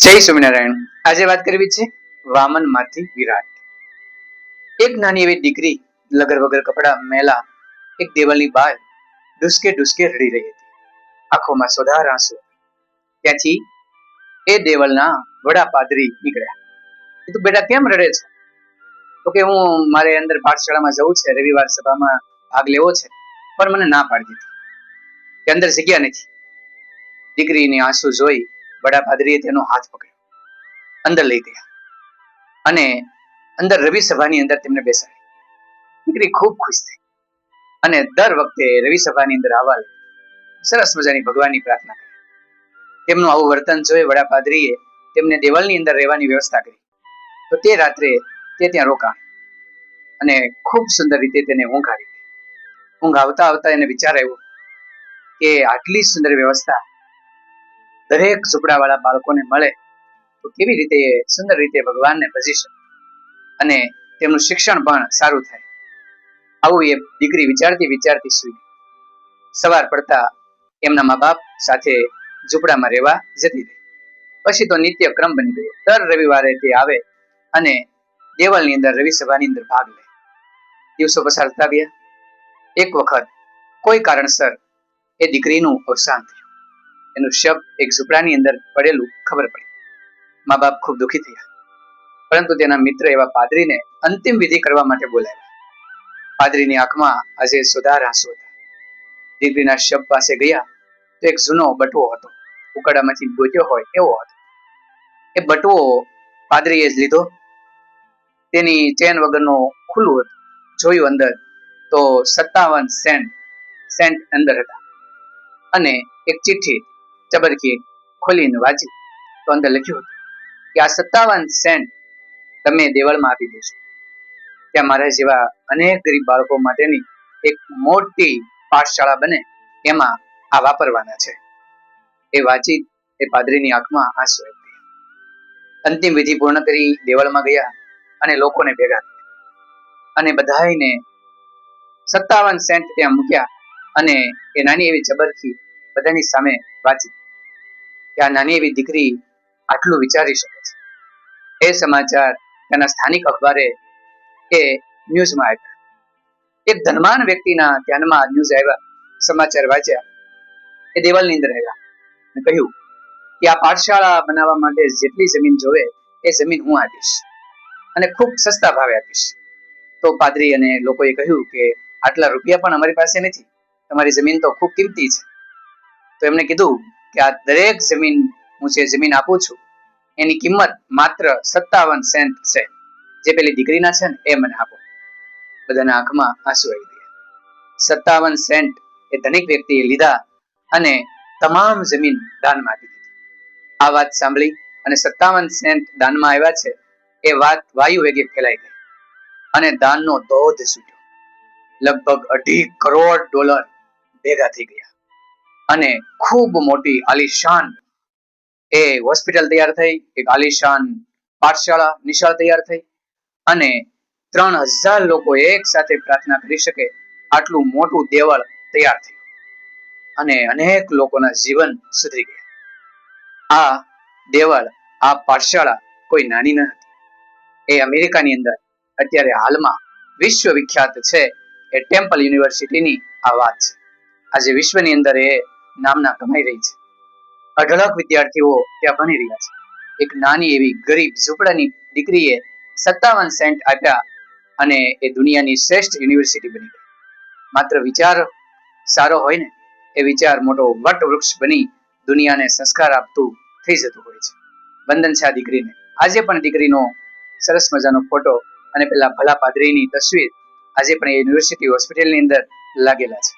જય સ્વામિનારાયણ. આજે વાત કરવી છે વામન માંથી વિરાટ. એક નાની એવી દીકરી લગર વગર કપડા મેલા એક દેવલની બહાર ડુસકે ડુસકે રડી રહી હતી. આંખોમાં સોધાર આંસુ. ત્યાંથી એ દેવલના વડા પાદરી નીકળ્યા. તું બેટા કેમ રડે છે? તો કે હું મારે અંદર પાઠશાળામાં જવું છે, રવિવાર સભામાં ભાગ લેવો છે, પણ મને ના પાડી દીધી કે અંદર જગ્યા નથી. દીકરીની આંસુ જોઈ વડા પાદરીએ તેનો હાથ પકડ્યો, અંદર લઈ ગયા અને અંદર રવિ સભાની અંદર તેમને બેસાડી. દીકરી ખૂબ ખુશ થઈ અને દર વખતે રવિ સભાની અંદર આવવા સરસ મજાની ભગવાનની પ્રાર્થના કરી. તેમનું આવું વર્તન જોઈ વડા પાદરીએ તેમને દેવલની અંદર રહેવાની વ્યવસ્થા કરી. તો તે રાત્રે તે ત્યાં રોકાણ અને ખૂબ સુંદર રીતે તેને ઊંઘ આવી ગઈ. ઊંઘ આવતા આવતા એને વિચાર આવ્યો કે આટલી સુંદર વ્યવસ્થા દરેક ઝૂંપડાવાળા બાળકોને મળે તો કેવી રીતે સુંદર રીતે ભગવાનને ભજી શકે અને તેમનું શિક્ષણ પણ સારું થાય. આવું એ દીકરી વિચારતી વિચારતી સૂઈ ગઈ. સવાર પડતા એમના મા બાપ સાથે ઝૂંપડામાં રહેવા જતી રહી. પછી તો નિત્ય ક્રમ બની ગયો. દર રવિવારે તે આવે અને દેવલની અંદર રવિ સભાની અંદર ભાગ લે. દિવસો પસાર થતા ગયા. એક વખત કોઈ કારણસર એ દીકરીનું અવસાન થયું. એનું શબ એક ઝૂંપડાની અંદર પડેલું ખબર પડી. મા બાપ ખૂબ દુઃખી થયા, પરંતુ તેના મિત્ર એવા પાદરીને અંતિમ વિધિ કરવા માટે બોલાવ્યા. પાદરીની આંખમાં આજે સોધાર આંસુ હતા. દીકરીના શબ પાસે ગયા તો એક જૂનો બટવો હતો, ઉકરડામાંથી ગોત્યો હોય એવો હતો. એ બટવો પાદરીએ જ લીધો. તેની ચેન વગરનો ખુલ્લું હતું. જોયું અંદર તો 57 સેન્ટ અંદર હતા અને એક ચિઠ્ઠી ચબરખી ખોલીને વાંચી તો અંદર લખ્યું હતું કે આ 57 સેન્ટ તમે દેવળમાં આપી દેશો. ત્યાં મારા જેવા અનેક ગરીબ બાળકો માટેની એક મોટી પાઠશાળા બને એમાં આ વાપરવાના છે. એ વાંચી એ પાદરીની આંખમાં આંસુ આવી ગયા. અંતિમ વિધિ પૂર્ણ કરી દેવળમાં ગયા અને લોકોને ભેગા કર્યા અને બધાને 57 સેન્ટ ત્યાં મૂક્યા અને એ નાની એવી ચબરખી બધાની સામે વાંચી કે આ નાની એવી દીકરી આટલું વિચારી શકે છે. એ સમાચાર તેના સ્થાનિક અખબારે એ ન્યૂઝમાં આવ્યા. એક ધનવાન વ્યક્તિના ધ્યાનમાં ન્યૂઝ આવ્યા, સમાચાર વાંચ્યા. એ દેવલની અંદર આવ્યા અને કહ્યું કે આ પાઠશાળા બનાવવા માટે જેટલી જમીન જોવે એ જમીન હું આપીશ અને ખૂબ સસ્તા ભાવે આપીશ. તો પાદરી અને લોકોએ કહ્યું કે આટલા રૂપિયા પણ અમારી પાસે નથી, તમારી જમીન તો ખૂબ કિંમતી છે. તો એમને કીધું કે આ દરેક જમીન હું જે જમીન આપું છું એની કિંમત માત્ર 57 સેન્ટ છે. જે પેલી દીકરીના છે ને એ મને આપો. બધાના આંખમાં આંસુ આવી ગયા. 57 સેન્ટ એ ધનિક વ્યક્તિએ લીધા અને તમામ જમીન દાનમાં આપી દીધી. આ વાત સાંભળી અને 57 સેન્ટ દાનમાં આવ્યા છે એ વાત વાયુ વેગે ફેલાઈ ગઈ અને દાનનો ધોધ છૂટ્યો. લગભગ $2.5 કરોડ ભેગા થઈ ગયા અને ખૂબ મોટી આલિશાન એ હોસ્પિટલ તૈયાર થઈ, એક આલિશાન પાઠશાળા નિશાળ તૈયાર થઈ અને 3000 લોકો એક સાથે પ્રાર્થના કરી શકે આટલું મોટું દેવળ તૈયાર થયું અને અનેક લોકોના જીવન સુધરી ગયા. આ દેવળ, આ પાઠશાળા કોઈ નાની ન હતી. એ અમેરિકાની અંદર અત્યારે હાલમાં વિશ્વવિખ્યાત છે. એ ટેમ્પલ યુનિવર્સિટીની આ વાત છે. આજે વિશ્વની અંદર એ નામના કમાઈ રહી છે. અઢળક વિદ્યાર્થીઓ ત્યાં ભણી રહ્યા છે. એક નાની એવી ગરીબ ઝૂંપડાની દીકરીએ 57 સેન્ટ આપ્યા અને એ દુનિયાની શ્રેષ્ઠ યુનિવર્સિટી બની ગઈ. માત્ર વિચાર સારો હોય ને એ વિચાર મોટો વટ વૃક્ષ બની દુનિયાને સંસ્કાર આપતું થઈ જતું હોય છે. વંદન છે આ દીકરીને. આજે પણ દીકરીનો સરસ મજાનો ફોટો અને પેલા ભલા પાદરીની તસવીર આજે પણ એ યુનિવર્સિટી હોસ્પિટલની અંદર લાગેલા છે.